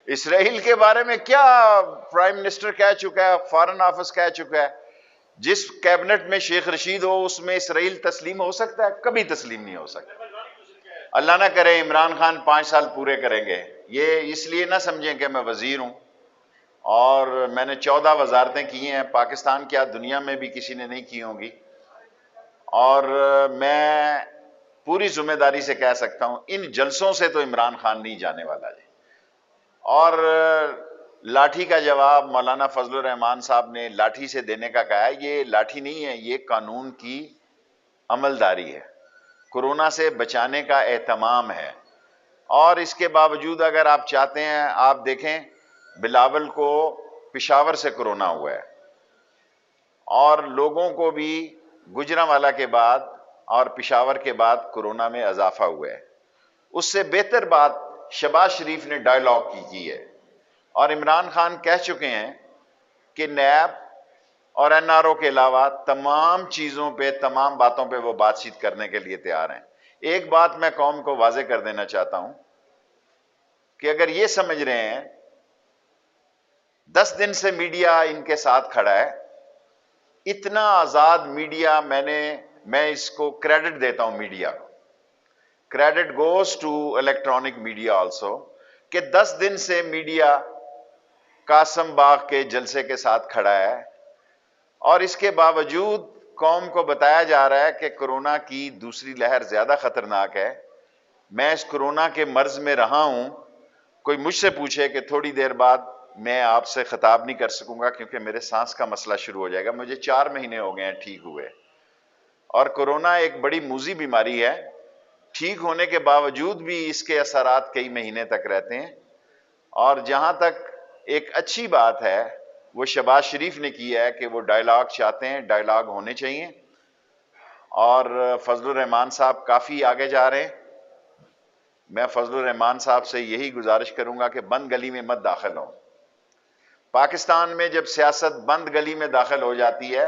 اسرائیل کے بارے میں کیا پرائم منسٹر کہہ چکا ہے، فارن آفس کہہ چکا ہے؟ جس کیبنٹ میں شیخ رشید ہو اس میں اسرائیل تسلیم ہو سکتا ہے؟ کبھی تسلیم نہیں ہو سکتا۔ اللہ نہ کرے عمران خان 5 سال پورے کریں گے۔ یہ اس لیے نہ سمجھیں کہ میں وزیر ہوں اور میں نے 14 وزارتیں کی ہیں، پاکستان کیا دنیا میں بھی کسی نے نہیں کی ہوں گی، اور میں پوری ذمہ داری سے کہہ سکتا ہوں ان جلسوں سے تو عمران خان نہیں جانے والا جی۔ اور لاٹھی کا جواب مولانا فضل الرحمان صاحب نے لاٹھی سے دینے کا کہا ہے، یہ لاٹھی نہیں ہے، یہ قانون کی عملداری ہے، کورونا سے بچانے کا اہتمام ہے۔ اور اس کے باوجود اگر آپ چاہتے ہیں، آپ دیکھیں بلاول کو پشاور سے کورونا ہوا ہے، اور لوگوں کو بھی گجرانوالہ کے بعد اور پشاور کے بعد کورونا میں اضافہ ہوا ہے۔ اس سے بہتر بات شہباز شریف نے ڈائیلاگ کی ہے، اور عمران خان کہہ چکے ہیں کہ نیب اور این آر او کے علاوہ تمام چیزوں پہ، تمام باتوں پہ وہ بات چیت کرنے کے لیے تیار ہیں۔ ایک بات میں قوم کو واضح کر دینا چاہتا ہوں کہ اگر یہ سمجھ رہے ہیں 10 دن سے میڈیا ان کے ساتھ کھڑا ہے، اتنا آزاد میڈیا، میں اس کو کریڈٹ دیتا ہوں میڈیا کو، credit goes to electronic media also, کہ 10 دن سے میڈیا قاسم باغ کے جلسے کے ساتھ کھڑا ہے، اور اس کے باوجود قوم کو بتایا جا رہا ہے کہ کورونا کی دوسری لہر زیادہ خطرناک ہے۔ میں اس کورونا کے مرض میں رہا ہوں، کوئی مجھ سے پوچھے کہ تھوڑی دیر بعد میں آپ سے خطاب نہیں کر سکوں گا کیونکہ میرے سانس کا مسئلہ شروع ہو جائے گا، مجھے 4 مہینے ہو گئے ہیں ٹھیک ہوئے، اور کورونا ایک بڑی موذی بیماری ہے، ٹھیک ہونے کے باوجود بھی اس کے اثرات کئی مہینے تک رہتے ہیں۔ اور جہاں تک ایک اچھی بات ہے وہ شہباز شریف نے کی ہے کہ وہ ڈائیلاگ چاہتے ہیں، ڈائیلاگ ہونے چاہیے، اور فضل الرحمان صاحب کافی آگے جا رہے ہیں۔ میں فضل الرحمان صاحب سے یہی گزارش کروں گا کہ بند گلی میں مت داخل ہوں۔ پاکستان میں جب سیاست بند گلی میں داخل ہو جاتی ہے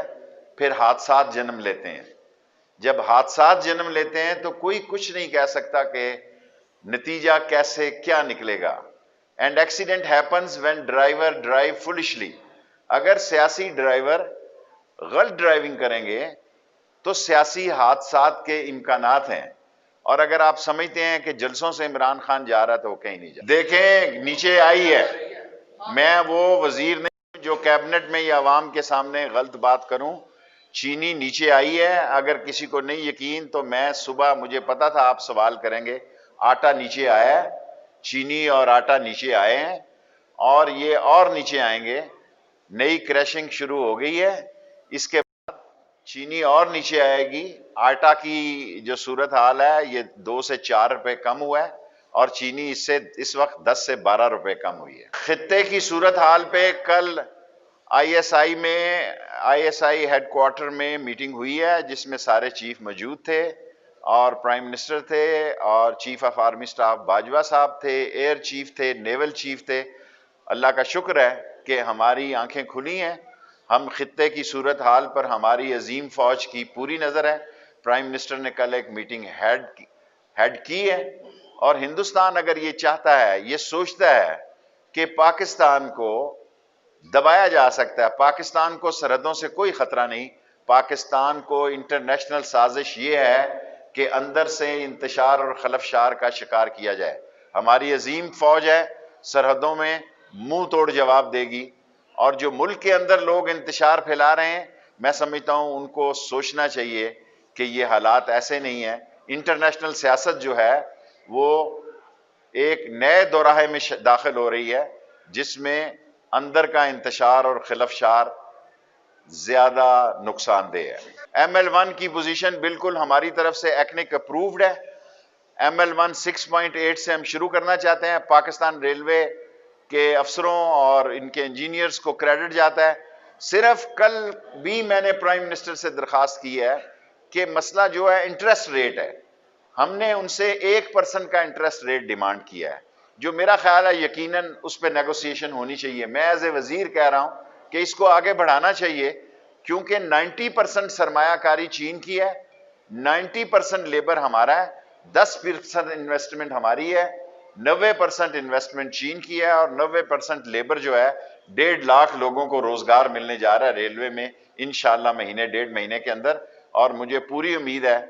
پھر حادثات جنم لیتے ہیں، جب حادثات جنم لیتے ہیں تو کوئی کچھ نہیں کہہ سکتا کہ نتیجہ کیسے کیا نکلے گا۔ And accident happens when driver drive foolishly. اگر سیاسی ڈرائیور غلط ڈرائیونگ کریں گے تو سیاسی حادثات کے امکانات ہیں، اور اگر آپ سمجھتے ہیں کہ جلسوں سے عمران خان جا رہا تو وہ کہیں نہیں جا۔ دیکھیں نیچے آئی ہے، میں وہ وزیر نہیں جو کیبنٹ میں یا عوام کے سامنے غلط بات کروں۔ چینی نیچے آئی ہے، اگر کسی کو نہیں یقین تو میں صبح، مجھے پتا تھا آپ سوال کریں گے، آٹا نیچے آیا ہے، چینی اور آٹا نیچے آئے ہیں، اور یہ اور نیچے آئیں گے۔ نئی کریشنگ شروع ہو گئی ہے، اس کے بعد چینی اور نیچے آئے گی۔ آٹا کی جو صورتحال ہے یہ 2 سے 4 روپے کم ہوا ہے، اور چینی اس وقت 10 سے 12 روپے کم ہوئی ہے۔ خطے کی صورتحال پہ کل I S I had quarter میں میٹنگ ہوئی ہے جس میں سارے چیف موجود تھے، اور پرائم منسٹر تھے، اور chief of army staff Bajwa صاحب تھے، ایئر چیف تھے، نیول چیف تھے۔ اللہ کا شکر ہے کہ ہماری آنکھیں کھلی ہیں، ہم خطے کی صورتحال پر ہماری عظیم فوج کی پوری نظر ہے۔ پرائم منسٹر نے کل ایک میٹنگ ہیڈ کی ہے، اور ہندوستان اگر یہ چاہتا ہے، یہ سوچتا ہے کہ پاکستان کو دبایا جا سکتا ہے، پاکستان کو سرحدوں سے کوئی خطرہ نہیں، پاکستان کو انٹرنیشنل سازش یہ ہے کہ اندر سے انتشار اور خلفشار کا شکار کیا جائے۔ ہماری عظیم فوج ہے، سرحدوں میں منہ توڑ جواب دے گی، اور جو ملک کے اندر لوگ انتشار پھیلا رہے ہیں، میں سمجھتا ہوں ان کو سوچنا چاہیے کہ یہ حالات ایسے نہیں ہیں۔ انٹرنیشنل سیاست جو ہے وہ ایک نئے دوراہے میں داخل ہو رہی ہے جس میں اندر کا انتشار اور خلفشار زیادہ نقصان دہ ہے۔ ایم ایل 1 کی پوزیشن بالکل ہماری طرف سے ایکنک اپرووڈ ہے۔ ایم ایل 1 6.8 سے ہم شروع کرنا چاہتے ہیں۔ پاکستان ریلوے کے افسروں اور ان کے انجینئرز کو کریڈٹ جاتا ہے۔ صرف کل بھی میں نے پرائم منسٹر سے درخواست کی ہے کہ مسئلہ جو ہے انٹرسٹ ریٹ ہے، ہم نے ان سے 1% کا انٹرسٹ ریٹ ڈیمانڈ کیا ہے، جو میرا خیال ہے یقیناً اس پہ نیگوسیشن ہونی چاہیے۔ میں ایز اے وزیر کہہ رہا ہوں کہ اس کو آگے بڑھانا چاہیے، کیونکہ 90% سرمایہ کاری چین کی ہے، 90% لیبر ہمارا ہے، 10% انویسٹمنٹ ہماری ہے، 90% انویسٹمنٹ چین کی ہے اور 90% لیبر جو ہے 1.5 لاکھ لوگوں کو روزگار ملنے جا رہا ہے ریلوے میں انشاءاللہ مہینے 1.5 مہینے کے اندر. اور مجھے پوری امید ہے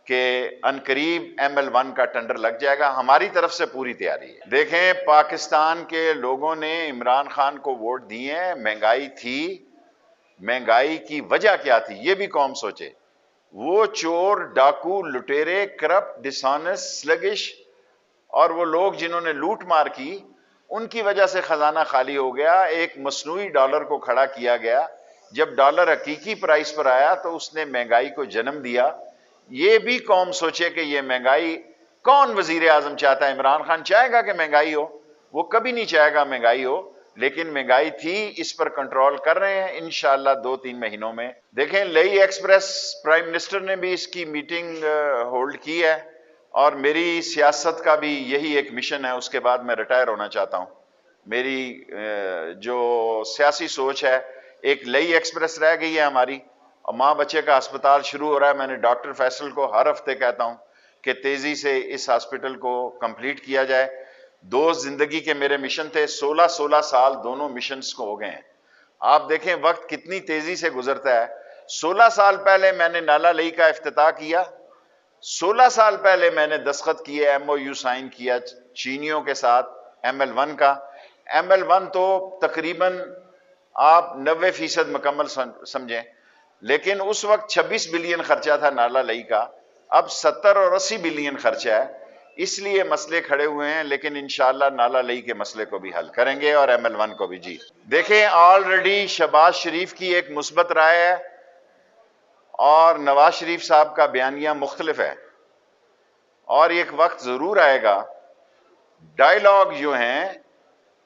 کہ عنقریب ML1 کا ٹینڈر لگ جائے گا. ہماری طرف سے پوری تیاری ہے. دیکھیں پاکستان کے لوگوں نے عمران خان کو ووٹ دیے ہیں. مہنگائی تھی، مہنگائی کی وجہ کیا تھی یہ بھی قوم سوچے. وہ چور، ڈاکو، لٹیرے، کرپٹ، ڈسانس، سلگش اور وہ لوگ جنہوں نے لوٹ مار کی، ان کی وجہ سے خزانہ خالی ہو گیا. ایک مصنوعی ڈالر کو کھڑا کیا گیا. جب ڈالر حقیقی پرائس پر آیا تو اس نے مہنگائی کو جنم دیا. یہ بھی قوم سوچے کہ یہ مہنگائی، کون وزیر اعظم چاہتا ہے؟ عمران خان چاہے گا کہ مہنگائی ہو؟ وہ کبھی نہیں چاہے گا مہنگائی ہو. لیکن مہنگائی تھی، اس پر کنٹرول کر رہے ہیں انشاءاللہ 2-3 مہینوں میں. دیکھیں لئی ایکسپریس پرائم منسٹر نے بھی اس کی میٹنگ ہولڈ کی ہے اور میری سیاست کا بھی یہی ایک مشن ہے. اس کے بعد میں ریٹائر ہونا چاہتا ہوں. میری جو سیاسی سوچ ہے، ایک لئی ایکسپریس رہ گئی ہے ہماری، اور ماں بچے کا ہسپتال شروع ہو رہا ہے. میں نے ڈاکٹر فیصل کو ہر ہفتے کہتا ہوں کہ تیزی سے اس ہسپتال کو کمپلیٹ کیا جائے. 2 زندگی کے میرے مشن تھے، 16 سال دونوں مشنز کو ہو گئے ہیں. آپ دیکھیں وقت کتنی تیزی سے گزرتا ہے. 16 سال پہلے میں نے نالا لئی کا افتتاح کیا. 16 سال پہلے میں نے دستخط کیے، MOU سائن کیا چینیوں کے ساتھ ML1 کا. ML1 تو تقریباً آپ 90% مکمل سمجھیں، لیکن اس وقت 26 بلین خرچہ تھا نالا لئی کا. اب 70 اور 80 بلین خرچہ ہے. اس لیے مسئلے کھڑے ہوئے ہیں، لیکن انشاءاللہ نالا لئی کے مسئلے کو بھی حل کریں گے اور ML1 کو بھی. جی دیکھیں آلریڈی شہباز شریف کی ایک مثبت رائے ہے اور نواز شریف صاحب کا بیانیہ مختلف ہے. اور ایک وقت ضرور آئے گا، ڈائیلاگ جو ہیں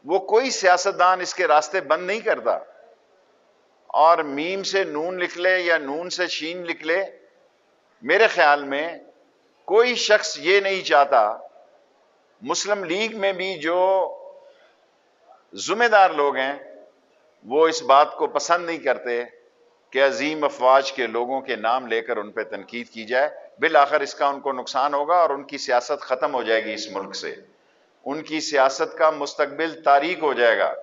وہ کوئی سیاستدان اس کے راستے بند نہیں کرتا. اور میم سے نون لکھ لے یا نون سے شین لکھ لے، میرے خیال میں کوئی شخص یہ نہیں چاہتا. مسلم لیگ میں بھی جو ذمہ دار لوگ ہیں وہ اس بات کو پسند نہیں کرتے کہ عظیم افواج کے لوگوں کے نام لے کر ان پہ تنقید کی جائے. بالآخر اس کا ان کو نقصان ہوگا اور ان کی سیاست ختم ہو جائے گی اس ملک سے. ان کی سیاست کا مستقبل تاریک ہو جائے گا.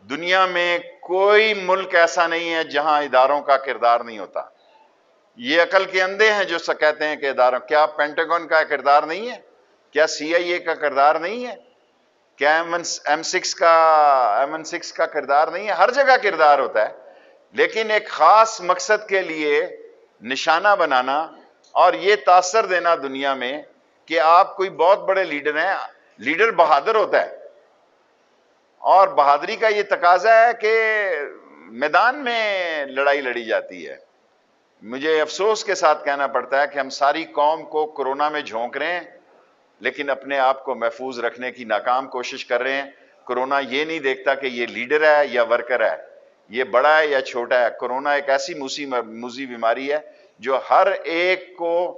دنیا میں کوئی ملک ایسا نہیں ہے جہاں اداروں کا کردار نہیں ہوتا. یہ عقل کے اندھے ہیں جو کہتے ہیں کہ اداروں، کیا پینٹاگون کا کردار نہیں ہے؟ کیا CIA کا کردار نہیں ہے؟ کیا M16 کا کردار نہیں ہے؟ ہر جگہ کردار ہوتا ہے، لیکن ایک خاص مقصد کے لیے نشانہ بنانا اور یہ تاثر دینا دنیا میں کہ آپ کوئی بہت بڑے لیڈر ہیں. لیڈر بہادر ہوتا ہے اور بہادری کا یہ تقاضا ہے کہ میدان میں لڑائی لڑی جاتی ہے. مجھے افسوس کے ساتھ کہنا پڑتا ہے کہ ہم ساری قوم کو کورونا میں جھونک رہے ہیں لیکن اپنے آپ کو محفوظ رکھنے کی ناکام کوشش کر رہے ہیں. کورونا یہ نہیں دیکھتا کہ یہ لیڈر ہے یا ورکر ہے، یہ بڑا ہے یا چھوٹا ہے. کورونا ایک ایسی موذی بیماری ہے جو ہر ایک کو